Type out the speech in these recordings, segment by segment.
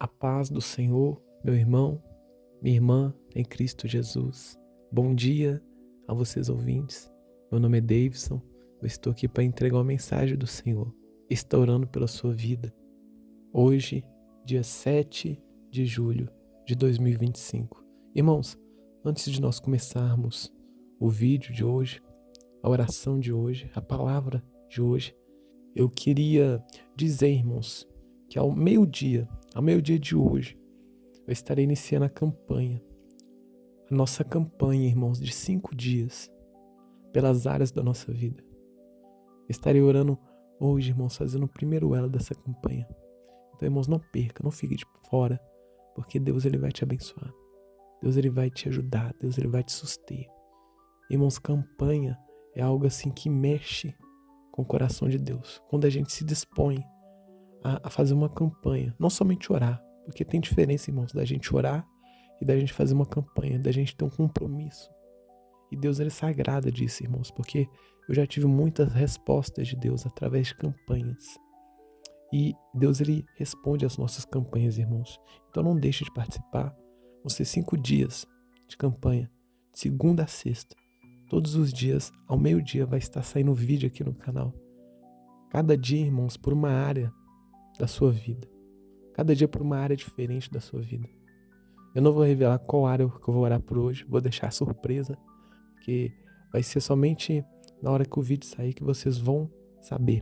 A paz do Senhor, meu irmão, minha irmã em Cristo Jesus. Bom dia a vocês ouvintes. Meu nome é Davidson. Eu estou aqui para entregar uma mensagem do Senhor. Estou orando pela sua vida. Hoje, dia 7 de julho de 2025. Irmãos, antes de nós começarmos o vídeo de hoje, a oração de hoje, a palavra de hoje, eu queria dizer, irmãos, que ao meio-dia de hoje, eu estarei iniciando a nossa campanha, irmãos, de 5 dias, pelas áreas da nossa vida. Estarei orando hoje, irmãos, fazendo o primeiro elo dessa campanha. Então, irmãos, não perca, não fique de fora, porque Deus ele vai te abençoar. Deus ele vai te ajudar, Deus ele vai te suster. Irmãos, campanha é algo assim que mexe com o coração de Deus. Quando a gente se dispõe a fazer uma campanha, não somente orar, porque tem diferença, irmãos, da gente orar e da gente fazer uma campanha, da gente ter um compromisso. E Deus ele se agrada disso, irmãos, porque eu já tive muitas respostas de Deus através de campanhas. E Deus ele responde às nossas campanhas, irmãos. Então não deixe de participar. Vão ser 5 dias de campanha, de segunda a sexta. Todos os dias, ao meio-dia, vai estar saindo vídeo aqui no canal. Cada dia, irmãos, por uma área da sua vida. Cada dia por uma área diferente da sua vida. Eu não vou revelar qual área que eu vou orar por hoje. Vou deixar surpresa, porque vai ser somente na hora que o vídeo sair que vocês vão saber.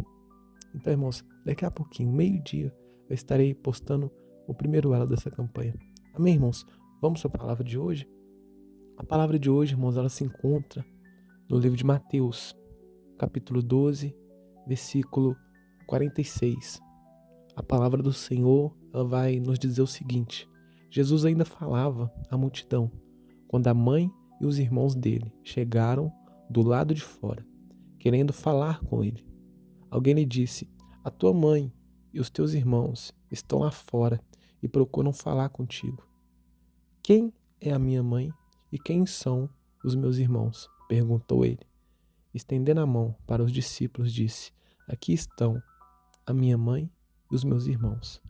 Então, irmãos, daqui a pouquinho, meio-dia, eu estarei postando o primeiro elo dessa campanha. Amém, irmãos? Vamos para a palavra de hoje? A palavra de hoje, irmãos, ela se encontra no livro de Mateus, capítulo 12, versículo 46. A palavra do Senhor, ela vai nos dizer o seguinte: Jesus ainda falava à multidão, quando a mãe e os irmãos dele chegaram do lado de fora, querendo falar com ele. Alguém lhe disse: a tua mãe e os teus irmãos estão lá fora e procuram falar contigo. Quem é a minha mãe e quem são os meus irmãos? Perguntou ele. Estendendo a mão para os discípulos, disse: aqui estão a minha mãe e os meus irmãos.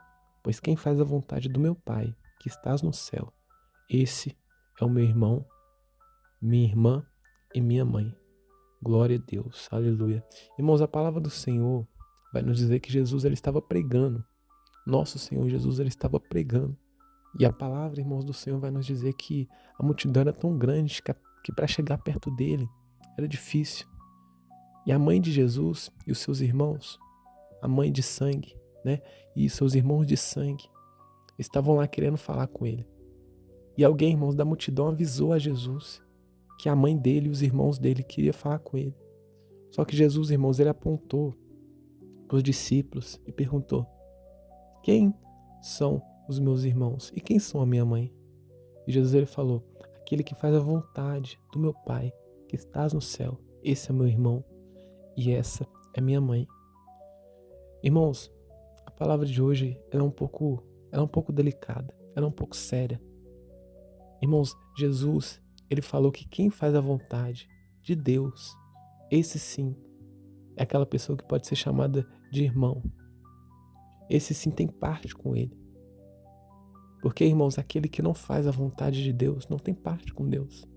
Pois quem faz a vontade do meu Pai, que estás no céu, esse é o meu irmão, minha irmã e minha mãe. Glória a Deus, aleluia. Irmãos, a palavra do Senhor vai nos dizer que Jesus ele estava pregando. Nosso Senhor Jesus ele estava pregando. E a palavra, irmãos, do Senhor vai nos dizer que a multidão era tão grande que para chegar perto dele era difícil. E a mãe de Jesus e os seus irmãos, a mãe de sangue, e seus irmãos de sangue, estavam lá querendo falar com ele. E alguém, irmãos, da multidão avisou a Jesus que a mãe dele e os irmãos dele queriam falar com ele. Só que Jesus, irmãos, ele apontou para os discípulos e perguntou: quem são os meus irmãos e quem são a minha mãe? E Jesus ele falou: aquele que faz a vontade do meu Pai, que estás no céu, esse é meu irmão e essa é minha mãe. Irmãos, a palavra de hoje ela é um pouco delicada, ela é um pouco séria. Irmãos, Jesus, ele falou que quem faz a vontade de Deus, esse sim, é aquela pessoa que pode ser chamada de irmão. Esse sim tem parte com ele. Porque, irmãos, aquele que não faz a vontade de Deus não tem parte com Deus.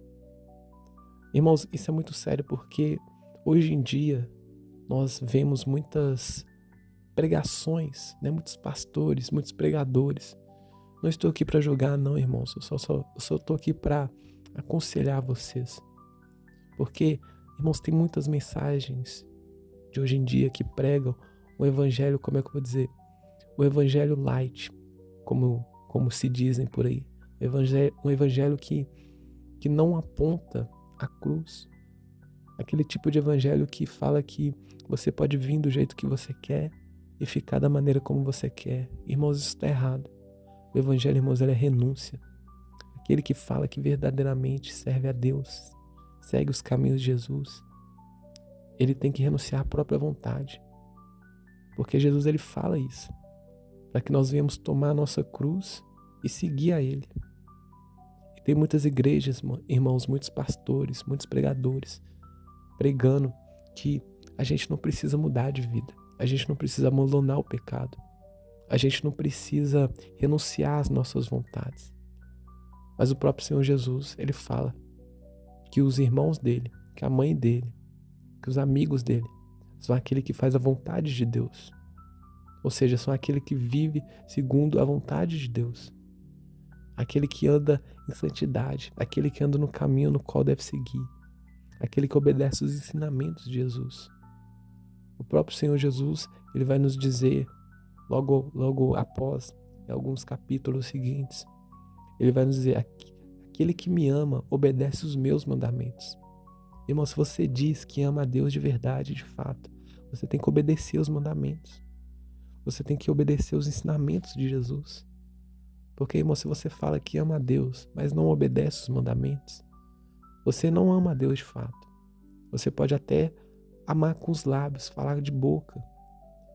Irmãos, isso é muito sério porque hoje em dia nós vemos muitas pregações, muitos pastores, muitos pregadores. Não estou aqui para julgar, não, irmãos. Eu só estou aqui para aconselhar vocês. Porque, irmãos, tem muitas mensagens de hoje em dia que pregam o evangelho, como é que eu vou dizer? O evangelho light, como se dizem por aí. Um evangelho que não aponta a cruz. Aquele tipo de evangelho que fala que você pode vir do jeito que você quer e ficar da maneira como você quer. Irmãos, isso está errado. O evangelho, irmãos, ele é renúncia. Aquele que fala que verdadeiramente serve a Deus, segue os caminhos de Jesus, ele tem que renunciar à própria vontade. Porque Jesus ele fala isso, para que nós venhamos tomar a nossa cruz e seguir a ele. E tem muitas igrejas, irmãos, muitos pastores, muitos pregadores, pregando que a gente não precisa mudar de vida, a gente não precisa abandonar o pecado, A gente não precisa renunciar às nossas vontades. Mas o próprio Senhor Jesus, ele fala que os irmãos dele, que a mãe dele, que os amigos dele, são aquele que faz a vontade de Deus. Ou seja, são aquele que vive segundo a vontade de Deus. Aquele que anda em santidade, aquele que anda no caminho no qual deve seguir, aquele que obedece os ensinamentos de Jesus. O próprio Senhor Jesus, ele vai nos dizer, logo após, em alguns capítulos seguintes, ele vai nos dizer, aquele que me ama obedece os meus mandamentos. Irmão, se você diz que ama a Deus de verdade, de fato, você tem que obedecer os mandamentos. Você tem que obedecer os ensinamentos de Jesus. Porque, irmão, se você fala que ama a Deus, mas não obedece os mandamentos, você não ama a Deus de fato. Você pode até amar com os lábios, falar de boca,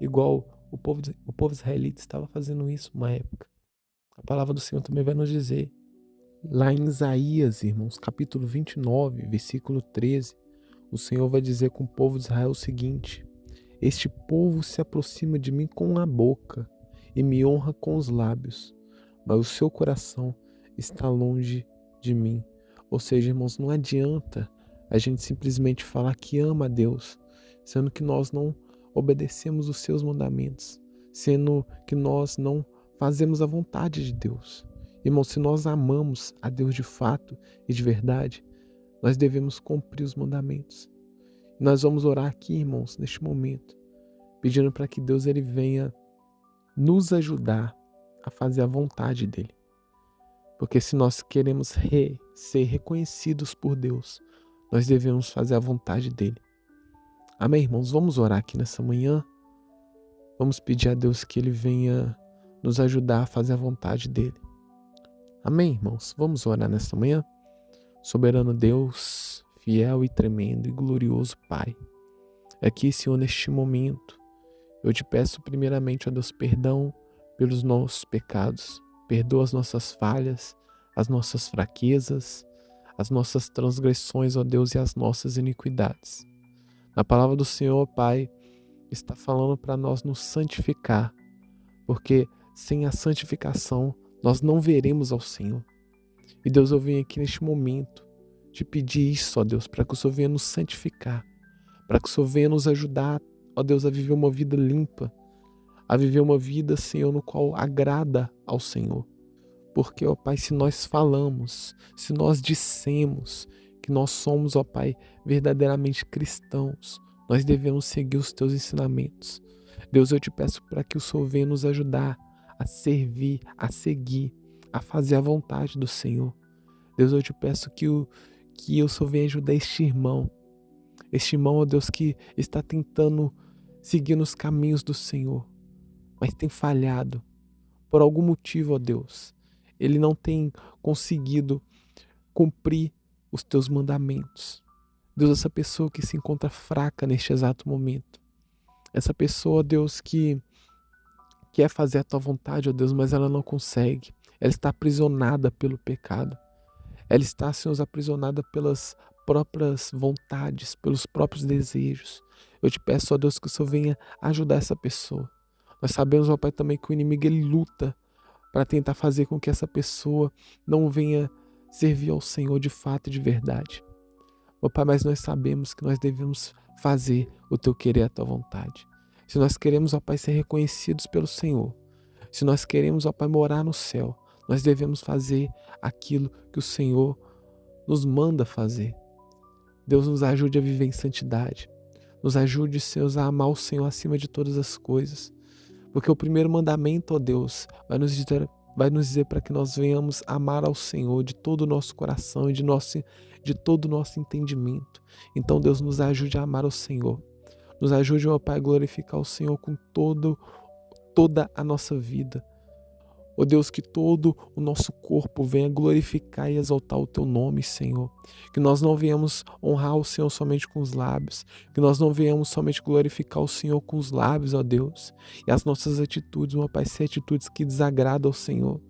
igual o povo israelita estava fazendo isso uma época. A palavra do Senhor também vai nos dizer, lá em Isaías, irmãos, capítulo 29, versículo 13, o Senhor vai dizer com o povo de Israel o seguinte: este povo se aproxima de mim com a boca e me honra com os lábios, mas o seu coração está longe de mim. Ou seja, irmãos, não adianta a gente simplesmente falar que ama a Deus, sendo que nós não obedecemos os seus mandamentos, sendo que nós não fazemos a vontade de Deus. Irmãos, se nós amamos a Deus de fato e de verdade, nós devemos cumprir os mandamentos. Nós vamos orar aqui, irmãos, neste momento, pedindo para que Deus ele venha nos ajudar a fazer a vontade dele. Porque se nós queremos ser reconhecidos por Deus, nós devemos fazer a vontade dele. Amém, irmãos? Vamos orar aqui nessa manhã. Vamos pedir a Deus que ele venha nos ajudar a fazer a vontade dele. Amém, irmãos? Vamos orar nessa manhã? Soberano Deus, fiel e tremendo e glorioso Pai, aqui, Senhor, neste momento, eu te peço primeiramente, ó Deus, perdão pelos nossos pecados. Perdoa as nossas falhas, as nossas fraquezas, as nossas transgressões, ó Deus, e as nossas iniquidades. Na palavra do Senhor, Pai, está falando para nós nos santificar, porque sem a santificação nós não veremos ao Senhor. E Deus, eu venho aqui neste momento te pedir isso, ó Deus, para que o Senhor venha nos santificar, para que o Senhor venha nos ajudar, ó Deus, a viver uma vida limpa, a viver uma vida, Senhor, no qual agrada ao Senhor. Porque, ó Pai, se nós falamos, se nós dissemos que nós somos, ó Pai, verdadeiramente cristãos, nós devemos seguir os teus ensinamentos. Deus, eu te peço para que o Senhor venha nos ajudar a servir, a seguir, a fazer a vontade do Senhor. Deus, eu te peço que o Senhor venha ajudar este irmão, ó Deus, que está tentando seguir nos caminhos do Senhor, mas tem falhado. Por algum motivo, ó Deus, ele não tem conseguido cumprir os teus mandamentos. Deus, essa pessoa que se encontra fraca neste exato momento, essa pessoa, ó Deus, que quer fazer a tua vontade, ó Deus, mas ela não consegue. Ela está aprisionada pelo pecado. Ela está, Senhor, aprisionada pelas próprias vontades, pelos próprios desejos. Eu te peço, ó Deus, que o Senhor venha ajudar essa pessoa. Nós sabemos, ó Pai, também que o inimigo ele luta para tentar fazer com que essa pessoa não venha servir ao Senhor de fato e de verdade. Ó Pai, mas nós sabemos que nós devemos fazer o teu querer, a tua vontade. Se nós queremos, ó Pai, ser reconhecidos pelo Senhor, se nós queremos, ó Pai, morar no céu, nós devemos fazer aquilo que o Senhor nos manda fazer. Deus, nos ajude a viver em santidade. Nos ajude, Senhor, a amar o Senhor acima de todas as coisas. Porque o primeiro mandamento, ó Deus, vai nos dizer para que nós venhamos amar ao Senhor de todo o nosso coração e de todo o nosso entendimento. Então, Deus, nos ajude a amar o Senhor. Nos ajude, ó Pai, a glorificar o Senhor com toda a nossa vida. Ó Deus, que todo o nosso corpo venha glorificar e exaltar o teu nome, Senhor. Que nós não venhamos honrar o Senhor somente com os lábios. Que nós não venhamos somente glorificar o Senhor com os lábios, ó Deus. E as nossas atitudes, ó Pai, ser atitudes que desagradam ao Senhor.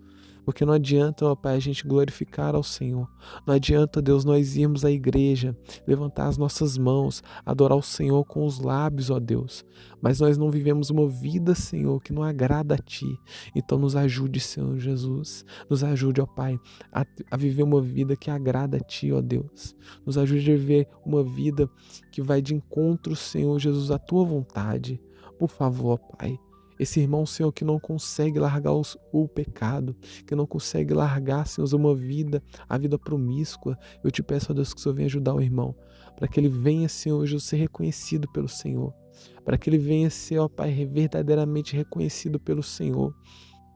Porque não adianta, ó Pai, a gente glorificar ao Senhor. Não adianta, Deus, nós irmos à igreja, levantar as nossas mãos, adorar o Senhor com os lábios, ó Deus. Mas nós não vivemos uma vida, Senhor, que não agrada a Ti. Então nos ajude, Senhor Jesus. Nos ajude, ó Pai, a viver uma vida que agrada a Ti, ó Deus. Nos ajude a viver uma vida que vai de encontro, Senhor Jesus, à Tua vontade. Por favor, ó Pai. Esse irmão, Senhor, que não consegue largar o pecado, que não consegue largar, Senhor, uma vida, a vida promíscua. Eu te peço, ó Deus, que o Senhor venha ajudar o irmão, para que ele venha, Senhor, Jesus, ser reconhecido pelo Senhor, para que ele venha ser, ó Pai, verdadeiramente reconhecido pelo Senhor.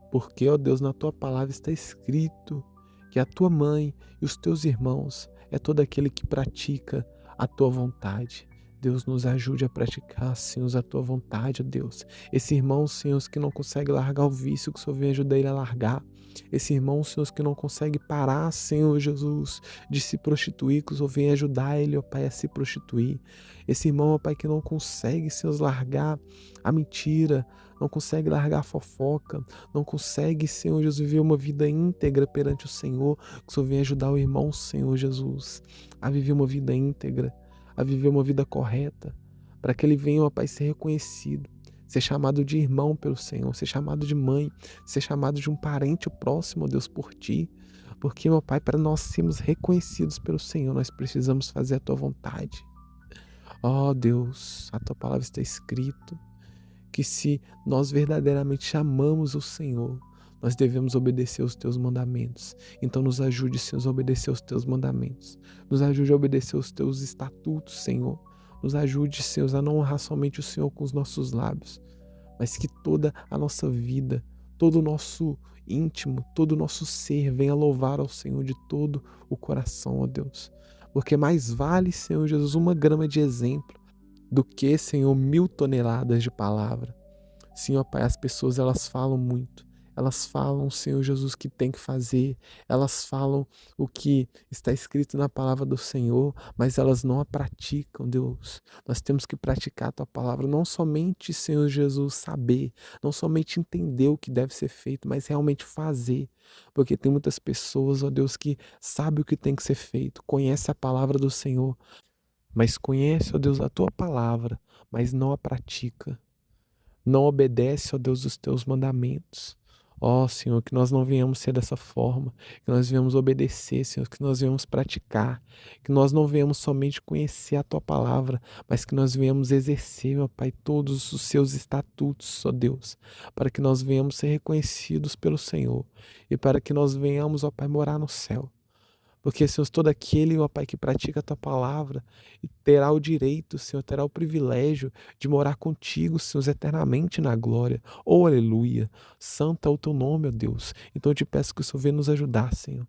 Porque, ó Deus, na Tua palavra está escrito que a Tua mãe e os Teus irmãos é todo aquele que pratica a Tua vontade. Deus, nos ajude a praticar, Senhor, a Tua vontade, ó Deus. Esse irmão, Senhor, que não consegue largar o vício, que o Senhor venha ajudar ele a largar. Esse irmão, Senhor, que não consegue parar, Senhor Jesus, de se prostituir, que o Senhor venha ajudar ele, ó Pai, a se prostituir. Esse irmão, ó Pai, que não consegue, Senhor, largar a mentira, não consegue largar a fofoca, não consegue, Senhor Jesus, viver uma vida íntegra perante o Senhor, que o Senhor venha ajudar o irmão, Senhor Jesus, a viver uma vida íntegra, a viver uma vida correta, para que ele venha, ó Pai, ser reconhecido, ser chamado de irmão pelo Senhor, ser chamado de mãe, ser chamado de um parente próximo, ó Deus, por Ti. Porque, meu Pai, para nós sermos reconhecidos pelo Senhor, nós precisamos fazer a Tua vontade. Ó Deus, a Tua palavra está escrito que se nós verdadeiramente amamos o Senhor, nós devemos obedecer os Teus mandamentos. Então nos ajude, Senhor, a obedecer os Teus mandamentos. Nos ajude a obedecer os Teus estatutos, Senhor. Nos ajude, Senhor, a não honrar somente o Senhor com os nossos lábios, mas que toda a nossa vida, todo o nosso íntimo, todo o nosso ser venha louvar ao Senhor de todo o coração, ó Deus. Porque mais vale, Senhor Jesus, 1 grama de exemplo do que, Senhor, 1000 toneladas de palavra. Sim, ó Pai, as pessoas, elas falam muito. Elas falam, Senhor Jesus, o que tem que fazer. Elas falam o que está escrito na palavra do Senhor, mas elas não a praticam, Deus. Nós temos que praticar a Tua palavra, não somente, Senhor Jesus, saber, não somente entender o que deve ser feito, mas realmente fazer. Porque tem muitas pessoas, ó Deus, que sabem o que tem que ser feito, conhece a palavra do Senhor, mas conhece, ó Deus, a Tua palavra, mas não a pratica. Não obedece, ó Deus, os Teus mandamentos. Ó Senhor, que nós não venhamos ser dessa forma, que nós venhamos obedecer, Senhor, que nós venhamos praticar, que nós não venhamos somente conhecer a Tua palavra, mas que nós venhamos exercer, meu Pai, todos os Seus estatutos, ó Deus, para que nós venhamos ser reconhecidos pelo Senhor e para que nós venhamos, ó Pai, morar no céu. Porque, Senhor, todo aquele, ó Pai, que pratica a Tua palavra e terá o direito, Senhor, terá o privilégio de morar contigo, Senhor, eternamente na glória. Oh, aleluia! Santo é o Teu nome, ó Deus. Então eu te peço que o Senhor venha nos ajudar, Senhor.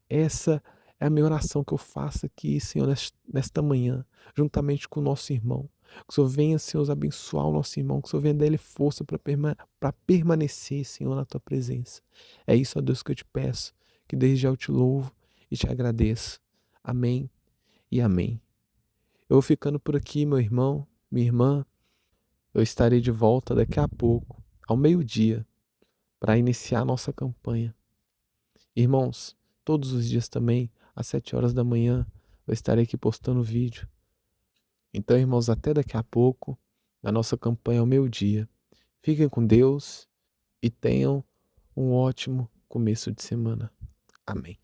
Essa é a minha oração que eu faço aqui, Senhor, nesta manhã, juntamente com o nosso irmão. Que o Senhor venha, Senhor, abençoar o nosso irmão, que o Senhor venha dar-lhe força para permanecer, Senhor, na Tua presença. É isso, ó Deus, que eu te peço, que desde já eu te louvo e te agradeço. Amém e amém. Eu vou ficando por aqui, meu irmão, minha irmã. Eu estarei de volta daqui a pouco, ao meio-dia, para iniciar a nossa campanha. Irmãos, todos os dias também, às 7 horas da manhã, eu estarei aqui postando vídeo. Então, irmãos, até daqui a pouco, na nossa campanha ao meio-dia. Fiquem com Deus e tenham um ótimo começo de semana. Amém.